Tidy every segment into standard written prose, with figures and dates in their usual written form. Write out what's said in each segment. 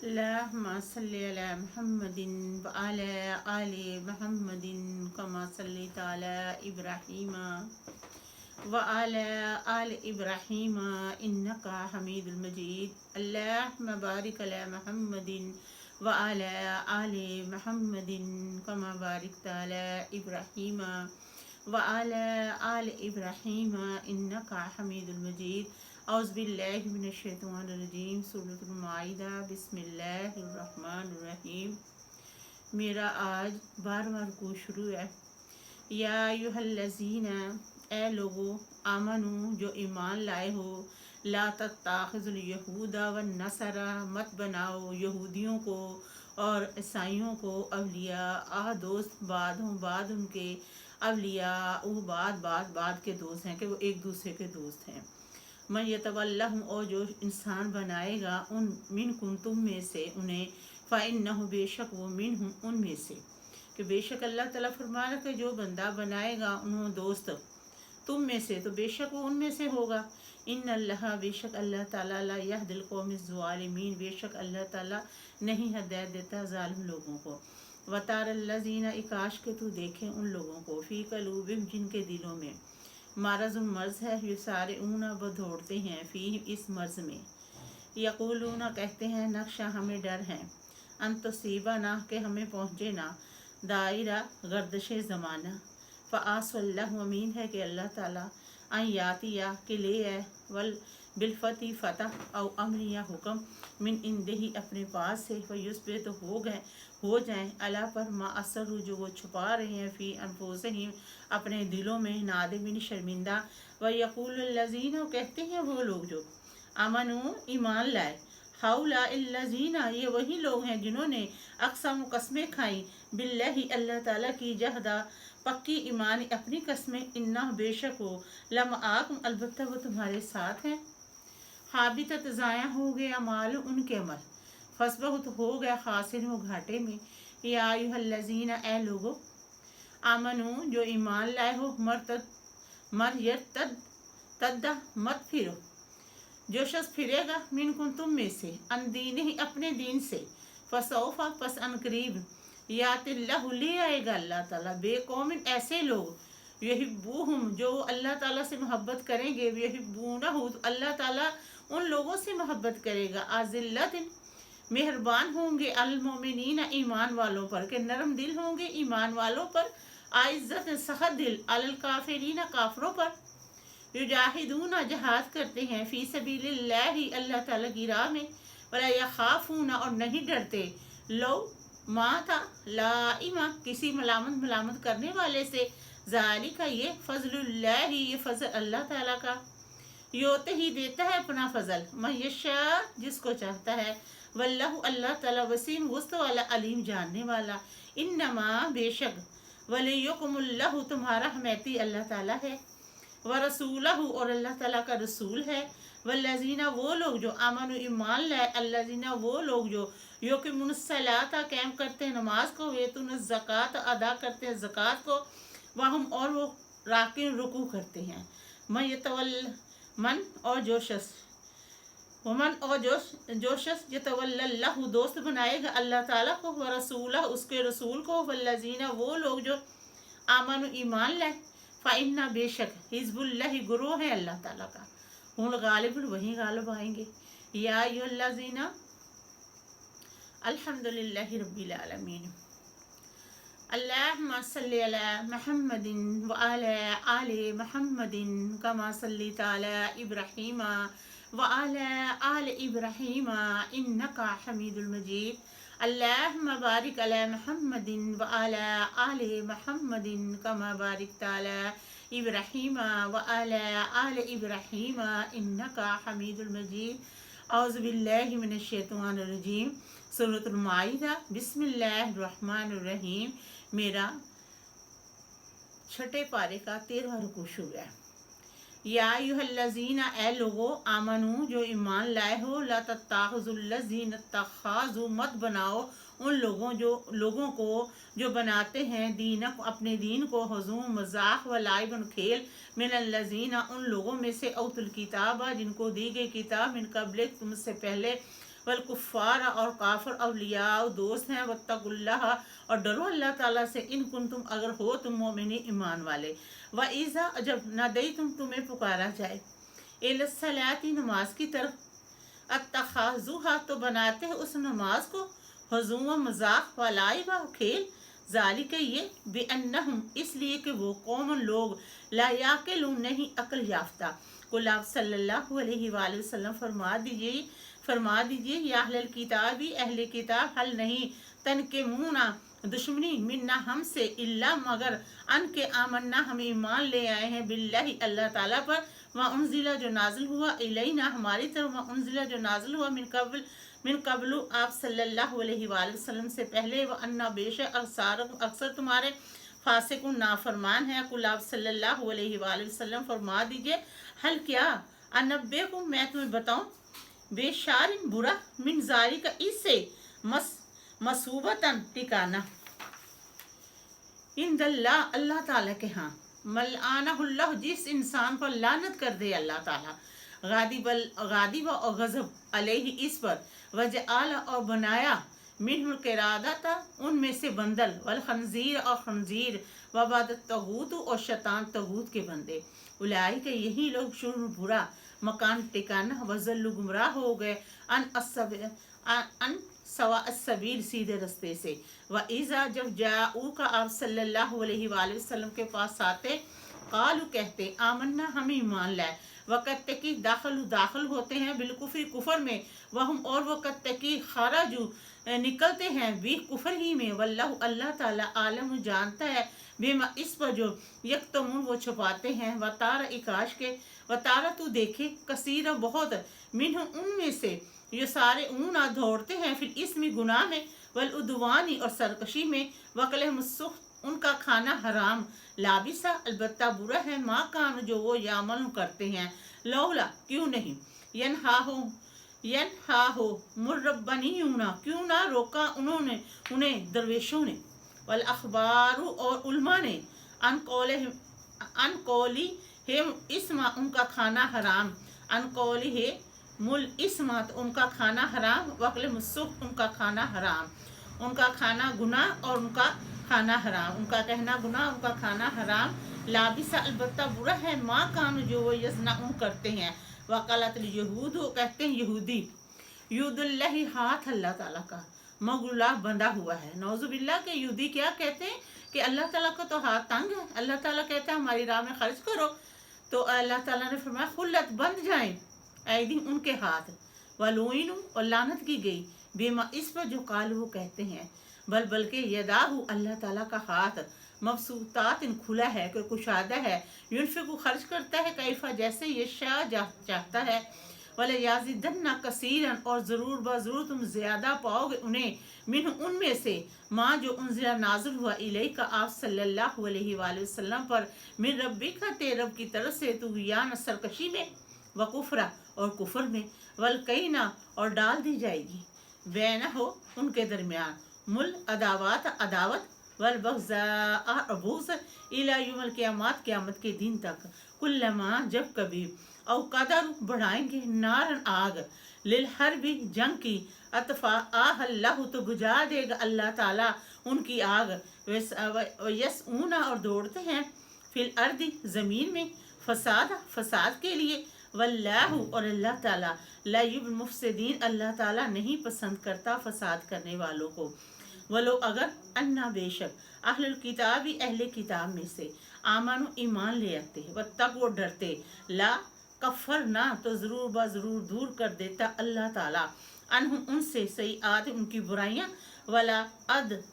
اللهم صل على محمد وعلى آل محمد كما صليت على إبراهيم وعلى آل إبراهيم إنك حميد مجيد. اللهم بارك على محمد وعلى آل محمد كما باركت على إبراهيم وعلى آل إبراهيم إنك حميد مجيد. اعوذ باللہ من الشیطان الرجیم. سورۃ المائدہ. بسم اللہ الرحمن الرحیم. میرا آج 12واں رکوع شروع ہے. یا ایھا الذین، اے لوگو، آمنو، جو ایمان لائے ہو، لا تتخذوا الیہود والنصارى، مت بناؤ یہودیوں کو اور عیسائیوں کو اولیاء دوست، بعد ان کے اولیاء بعد کے دوست ہیں کہ وہ ایک دوسرے کے دوست ہیں. من یتولہم، اور جو انسان بنائے گا ان منکم تم میں سے انہیں، فإنہ، بے شک وہ منہم ان میں سے، کہ بے شک اللہ تعالیٰ فرما رہا کہ جو بندہ بنائے گا انہوں دوست تم میں سے تو بے شک وہ ان میں سے ہوگا. ان اللہ، بے شک اللہ تعالیٰ، لا یہدی القوم الظالمین، بے شک اللہ تعالیٰ نہیں ہدایت دیتا ظالم لوگوں کو. وتاری الذین، کاش کہ تو دیکھے ان لوگوں کو، فی قلوبہم، جن کے دلوں میں مرض، مرض ہے، یسارعون، وہ دوڑتے ہیں، فی، اس مرض میں، یقولون، کہتے ہیں، نخشا، ہمیں ڈر ہے، ان تصیبنا، کہ ہمیں پہنچے نا، دائرہ، گردش زمانہ، فآس اللہ، امید ہے کہ اللہ تعالیٰ، ان یاتیہ، کہ لے آئے، بالفتح، فتح، او امر، یا حکم، من عندہ، اپنے پاس سے، فیثبت، ہو جائیں، اللہ پر، ما اثر، جو وہ چھپا رہے ہیں، فی انفسہم، اپنے دلوں میں، نادمین، شرمندہ. ویقول الذین، کہتے ہیں وہ لوگ جو آمنو، ایمان لائے، ہؤلاء الذین، یہ وہی لوگ ہیں جنہوں نے اقسام، قسمیں کھائیں، باللہ، اللہ تعالیٰ کی، جہدا، پکی ایمان، اپنی قسمیں، انہ، بے شک وہ، لمعاکم، البتہ وہ تمہارے ساتھ ہیں. حابطت، ضائع ہو گیا، مال، ان کے عمل، فصبحت، ہو گیا، خاسر، وہ گھاٹے میں. یا ایھا الذین، اے لوگو، آمنو، جو ایمان لائے ہو، مرتد، مت پھرو، جو شخص پھرے گا، منکم، تم میں سے، ان دینہ، اپنے دین سے، فسوف، پس ان قریب، یات اللہ، لے آئے گا اللہ تعالیٰ، بے قوم، ایسے لوگ، یحبوہم، جو اللہ تعالیٰ سے محبت کریں گے، یحبونہ، اللہ تعالیٰ ان لوگوں سے محبت کرے گا، اذلۃ، مہربان ہوں گے، المومنین، ایمان والوں پر، کہ نرم دل ہوں گے ایمان والوں پر، عزت، سخت دل، الکافرین، کافروں پر. یجاہدون، جہاد کرتے ہیں، فی سبیل اللہ، اللہ تعالیٰ کی راہ میں، ولا یخافون، اور نہیں ڈرتے، لو، ماتا، لائمہ، کسی ملامت کرنے والے سے، ذالک، یہ فضل اللہ، یہ فضل اللہ تعالیٰ کا، یوتے ہی دیتا ہے اپنا فضل، من یشاء، جس کو چاہتا ہے، واللہ، اللہ تعالیٰ، وسیع، وسط والا، علیم، جاننے والا. انما، بے شک، ولیکم اللہ، تمہارا حمیتی اللہ تعالیٰ ہے، ورسولہ، اور اللہ تعالیٰ کا رسول ہے، والذین، وہ لوگ جو آمنوا، ایمان لائے، الذین، وہ لوگ جو یقیمون الصلاۃ، قائم کرتے ہیں نماز کو، ویتون الزکوٰۃ، ادا کرتے ہیں زکوٰۃ کو، وہم، اور وہ راکع، رکوع کرتے ہیں. من، اور جو شخص، ومن، اور جو شخص، یتول اللہ، دوست بنائے گا اللہ تعالیٰ کو، ورسولہ، اس کے رسول کو، والذین، وہ لوگ جو آمنوا، ایمان لائے، فإنہ، بے شک، حزب اللہ، گروہ ہے اللہ تعالیٰ کا، ہم الغالب، وہی غالب آئیں گے. یا ایھا الذین، الحمد للہ رب العالمین. اللہم صلی علی محمد وعلی آل محمد کما صلیت علی ابراہیم وعلی آل ابراہیم انک حمید المجید. اللہم بارک علی محمد وعلی آل محمد کما بارکت علی ابراہیم وعلی آل ابراہیم انک حمید المجید. اعوذ باللہ من الشیطان الرجیم. سورۃ المائدہ. بسم اللہ الرحمن الرحیم. میرا چھٹے پارے کا 13واں رکوع شروع ہے. یا ایھا الذین، اے لوگو، آمنو، جو ایمان لائے ہو، لا تتخذوا الذین اتخذوا، مت بناؤ ان لوگوں کو جو بناتے ہیں، دینک، اپنے دین کو، ہزوا، مذاق، و لعب، کھیل، من الذین، ان لوگوں میں سے، اوتوا الکتاب، جن کو دی گئی کتاب، من قبلک، تم سے پہلے، वलकुफ़ार और काफिर औलिया दोस्त हैं, वत्तकुल्लाह और डरो अल्लाह ताला से, इन कुंतुम अगर हो तुम मोमिनी ईमान वाले। व इज़ा जब नदई तुम्हें पुकारा जाए, इलस्सलाती नमाज की तरफ, अत्तखाजुहा तो बनाते हैं उस नमाज को, हुज़ुवा मजाक व लाइबा खेल, ज़ालिका ये बिअन्नहुम इसलिए कि वो कौम लोग ला याकिलून नहीं अक्ल याफ्ता। कुल आप सल्लल्लाहु अलैहि वसल्लम फरमा दीजिए या अहलल किताबी अहले किताब, हल नहीं तन के मुना दुश्मनी मिन्ना हमसे, इल्ला मगर अन के आमन्ना हम ईमान ले आए हैं, बिल्लाहि अल्लाह ताला पर, व उनजिला जो नाजिल हुआ, इलैना हमारी तरफ, व उनजिला जो नाजिल हुआ मिन कबलु आप सल्लल्लाहु अलैहि वसल्लम से पहले, व अन्ना बेशक अक्सर तुम्हारे फासिकुन नाफरमान है। कुल आप सल्लल्लाहु अलैहि वसल्लम फरमा दीजिए, हल क्या अनब्बे को मैं तुम्हें बताऊं, बेशारिन बुरा, मिन जारी का इससे मसूबतन ठिकाना, इंदल्लाह अल्लाह ताला के यहाँ, मलआनहुल्लाह जिस इंसान पर लानत कर दे अल्लाह ताला, गादिब और गजब अलैहि इस पर, वजआल और बनाया, मिनहुल किरादता उनमें से बंदल, वल खंजीर और खंजीर, वबादत तगूत और शैतान तगूत के बंदे, उलाई के यही लोग शुरू बुरा मकान ठिकाना, वजल्लु गुमराह हो गए, अन सवा सबील सीधे रस्ते से। व इज़ा जब जाऊ का आप सल्लल्लाहु अलैहि वसल्लम के पास आते, कालू कहते, आमन्ना हम ईमान लाए, वक़्त की दाखिल होते हैं, बिलकुफरी कुफर में, वहम और वक़्त की खाराजू निकलते हैं भी कुफर ही में, वल्लाहु अल्लाह ताला आलम जानता है, बेमा इस पर जो यक्तमून वो छुपाते हैं, वतारा इकाश के, वतारा तू देखे, कसीरा बहुत, मिन उनमें से ये सारे ऊना दौड़ते हैं, फिर इसमें गुनाह में, वल उदवानी और सरकशी में, वकल मुसुख उनका खाना हराम, लाबिसा अलबत्ता बुरा है, माँ कान जो वो यामल करते हैं, लौला क्यों नहीं, यन हो मुर्रबनीना क्यों ना रोका उन्हें दरवेशों ने, वल अखबारू और उल्मा ने, अनकौली है इसमा उनका खाना हराम, अनकौली है मुल इसमत उनका खाना हराम, वकल मुसुख उनका खाना हराम, उनका खाना गुनाह और उनका खाना हराम, उनका कहना गुनाह उनका खाना हराम, लाबिसा अलबत्ता बुरा है, माँ कान जो वो यज़नाउन करते हैं, वकालत यहूद कहते हैं यहूदी, युदुल्लाहि हाथ अल्लाह ताला का मगुला बंधा हुआ है, नौजुबिल्ला के यहूदी क्या कहते हैं कि अल्लाह ताला का तो हाथ तंग है, अल्लाह ताला कहता है हमारी राह में खर्च करो, तो अल्लाह ताला ने फरमाया खुल्लत बंद जाए ऐदी उनके हाथ, वलूइनु और लानत की गई, बेमा इस पर जो काल वो कहते हैं, बल्कि यदाहु अल्लाह ताला का हाथ मबसूतात खुला है कि कुशादा है, युनफिकु खर्च करता है, कैफा जैसे ये शाह चाहता है, वले याजिदन्ना कसीरन और ज़रूर बज़रूर तुम ज़्यादा पाओगे उन्हें, मिन उनमें से माँ जो उनज़िला नाज़िल हुआ इलैका आप सल्लल्लाहु अलैहि वसल्लम पर, मिन रब्बिका तेरे रब की तरफ से, तुग़यान सरकशी में, वकुफ़रा और कुफर में, वलकैना और डाल दी जाएगी, बैना हो उनके दरमियान, मुल अदावत वल बग़ज़ा और बुग़्ज़ इला यौमिल क़ियामत क़यामत के दिन तक, कुल्लमा जब कभी, औ कदर बढ़ाएंगे, नारन आग, लिल हर्बी जंग की, अतफा अल्लाह तो बुझा देगा अल्लाह ताला उनकी आग, यस ऊना और दौड़ते हैं, फिल अर्दी ज़मीन में, फसाद के लिए, वल्लाहु और अल्लाह ताला ला युहिब्बुल मुफ़्सिदीन अल्लाह ताला नहीं पसंद करता फसाद करने वालों को। वलो अगर अन्ना बेशक अहलुल किताबी अहले किताब में से आमानु ईमान ले आते वत्तक़ू वो डरते, ला कफ़र ना तो ज़रूर बज़रूर दूर कर देता अल्लाह ताला अनहुम उनसे सईआत उनकी बुराइयाँ, वला अद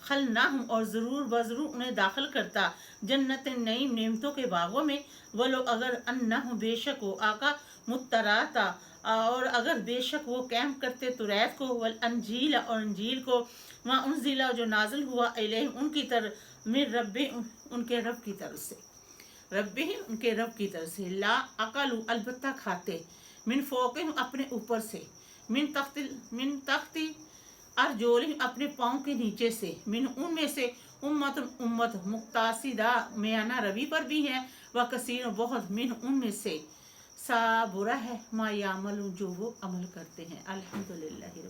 खलनाहुम और ज़रूर बज़रूर उन्हें दाखिल करता जन्नत नईम नेमतों के बागों में। वलो अगर अन्नहु बेशक वो आका मुत्तराता और अगर बेशक वो कैम करते तुरैत को, वल अंजील और अंजील को, वहाँ उनजिला जो नाजिल हुआ इलैहिम उनकी तरफ, मिन रब्बी उनके रब की तरफ से, रब्बी उनके रब की तरफ से, ला अकलु अलबत्ता खाते, मिन फ़ौक़िहिम अपने ऊपर से, मिन तख्ती अर्जुलिहिम अपने पाँव के नीचे से, मिन उनमें से उम्मत मुक्तासिदा मियाना रवि पर भी है, व कसीर बहुत मिन उनमें से ایسا برا ہے ما یعملون جو وہ عمل کرتے ہیں۔ الحمدللہ۔